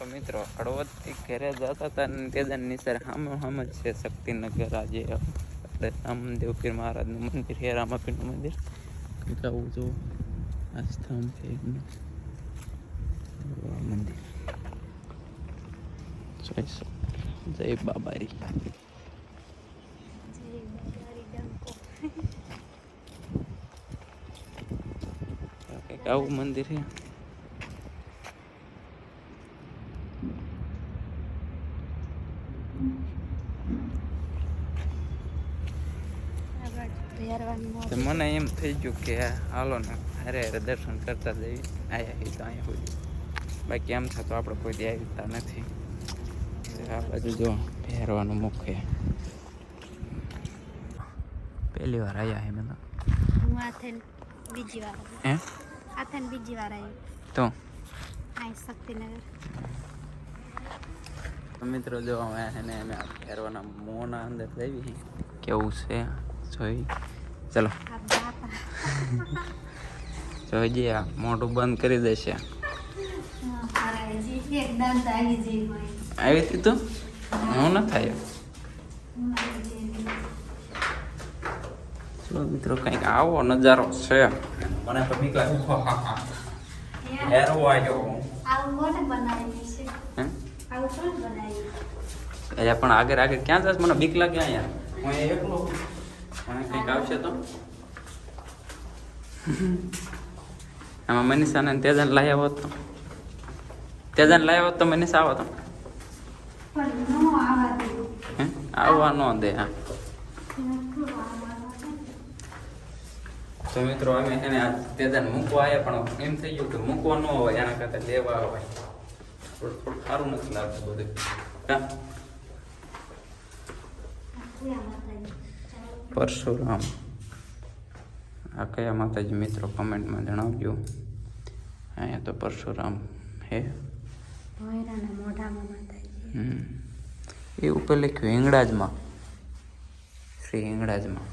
તો મિત્રો હળવદથી ઘરે જતા હતા અને તેદાન નિસર હમ જ છે શક્તિનગર. આજે આપણે રામદેવપીર મહારાજનું મંદિર છે, રામાપીરનું મંદિર. કંઈક આવું જો આ સ્તંભ છે એમનું મંદિર. જય બાબારી. કંઈક આવું મંદિર છે. તો મને એમ થઈ ગયું કે હાલો ને હારે હારે દર્શન કરતા જઈએ. આયા હી તો અહીંયા સુધી, બાકી આમ થતું આપણે કોઈ દી આવતા નથી. આ બાજુ જો પહેરવાનું મુખ્ય પહેલી વાર આવ્યા હે બધા. હું આથેન બીજી વાર હે આથેન બીજી વાર આવી તો આ શક્તિનગર. મિત્રો જો એને અમે પહેરવાના મોંના અંદર જઈએ કેવું છે જોઈ. ચલો જોઈ આ મોઢું બંધ કરી દેશે. આવી હતી તો હું ન થાય. ચલો મિત્રો કંઈક આવો નજારો છે. મને તો બીક લાગે. હેરવો આવ્યો એટલે પણ આગળ આગળ ક્યાં જશ? મને બીક લાગે અહીંયા. હું એકલો કંઈક આવશે તો આમાં મનીષાને તેજાને લાવ્યા હોત તો મનીષા આવો તો આવવા ન દે. હા તો મિત્રો અમે એને આ તેજાને મૂકવા આવ્યા, પણ એમ થઈ ગયું કે મૂકવા ન હોય એના કરતા લેવા હોય. થોડું સારું નથી લાગતું બધું. હા પરશુરામ આ કયા માતાજી મિત્રો કમેન્ટમાં જણાવજો. અહીંયા તો પરશુરામ હે. એ ઉપર લખ્યું હિંગળાજમાં, શ્રી હિંગળાજમાં.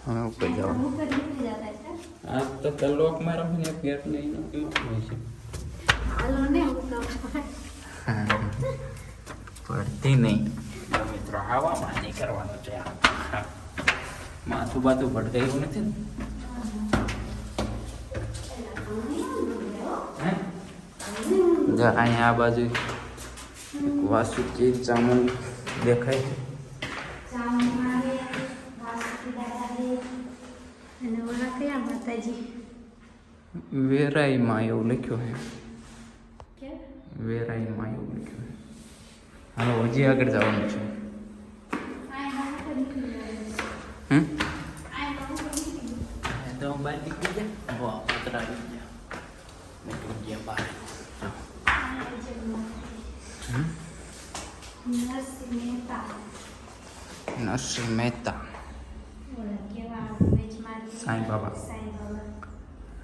હવે ઉપર જવાનું. આ તો તલોકમાં રમીને પેટ નહીં હોય છે. પડતી નહીં મિત્રો, હવામાં નહીં કરવાનું છે. માથું બાથું ભટકાયું નથી ને. અહીંયા આ બાજુ વાસુકી ચામુંડ દેખાય છે. વેરાઈમાં એવું લખ્યું છે. વેરાઈમાં એવું લખ્યું છે. હાલો હજી આગળ જવાનું છે. તો બહાર નીકળી ગયા. વાહ ઉતરાવી ગયા. નીકળી ગયા બહાર. નરસિંહ મહેતા સાંઈ બાબા.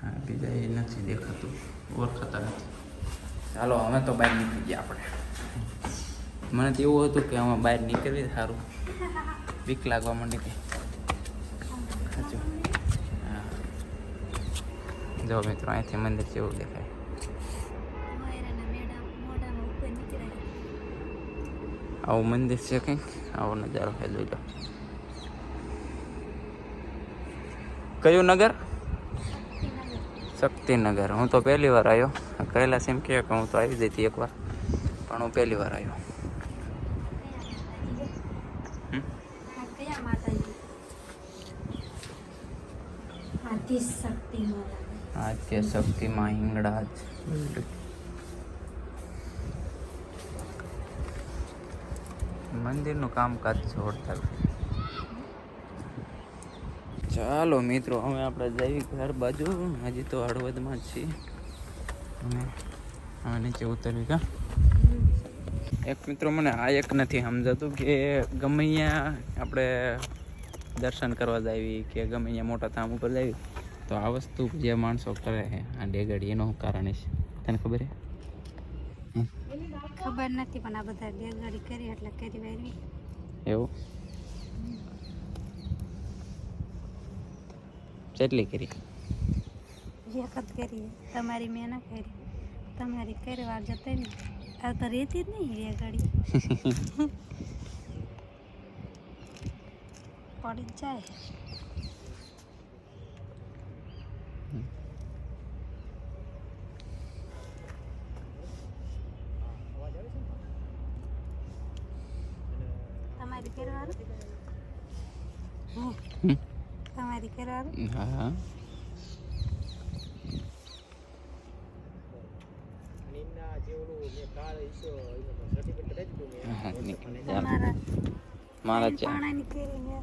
હા બીજા એ નથી દેખાતું, ઓળખાતા નથી. ચાલો અમે તો બહાર નીકળી ગયા આપણે. મને તો એવું હતું કે આમાં બહાર નીકળવી સારું, બીક લાગવા માંડી હતી. સાચું. હા જો મિત્રો અહીંથી મંદિર જેવું દેખાય. આવું મંદિર છે કંઈક, આવો નજારો છે. જોઈ લો. કયું નગર? શક્તિનગર. હું તો પહેલી વાર આવ્યો. કૈલાસ એમ કહે કે હું તો આવી જતી એકવાર, પણ હું પહેલી વાર આવ્યો. આદ્ય શક્તિમાં હિંગળાજ. મંદિરનું કામકાજ જોરદાર. ચાલો મિત્રો હવે આપણે જઈએ ઘર બાજુ. હજી તો હળવદમાં જ છીએ અમે. હવે નીચે ઉતરવી કા. એક મિત્રો મને આ એક નથી સમજાતું કે ગમે અહીંયા આપણે દર્શન કરવા જાવી કે ગમે અહીંયા મોટા ધામ ઉપર જાવી તો આ વસ્તુ જે માણસો કરે છે આ ડેગડી, એનું કારણ છે તને ખબર છે? ખબર નથી પણ આ બધા ડેગડી કરી એટલે કરી વાયરી એવું. કેટલી કરી? એક જ કરી, તમારી મેં ના કરી. તમારી કેરીવાર જતા ને આ તો રહેતી જ નહીં રે ગાડી પડી જ જાય તમારી કેરીવાર તમારી કેરીવાર હા તમારા મારા ત્રણ ચા પાણાની કેરી ને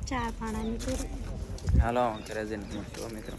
4 પાણાની કેરી હાલો ઘરે જઈને જો મિત્રો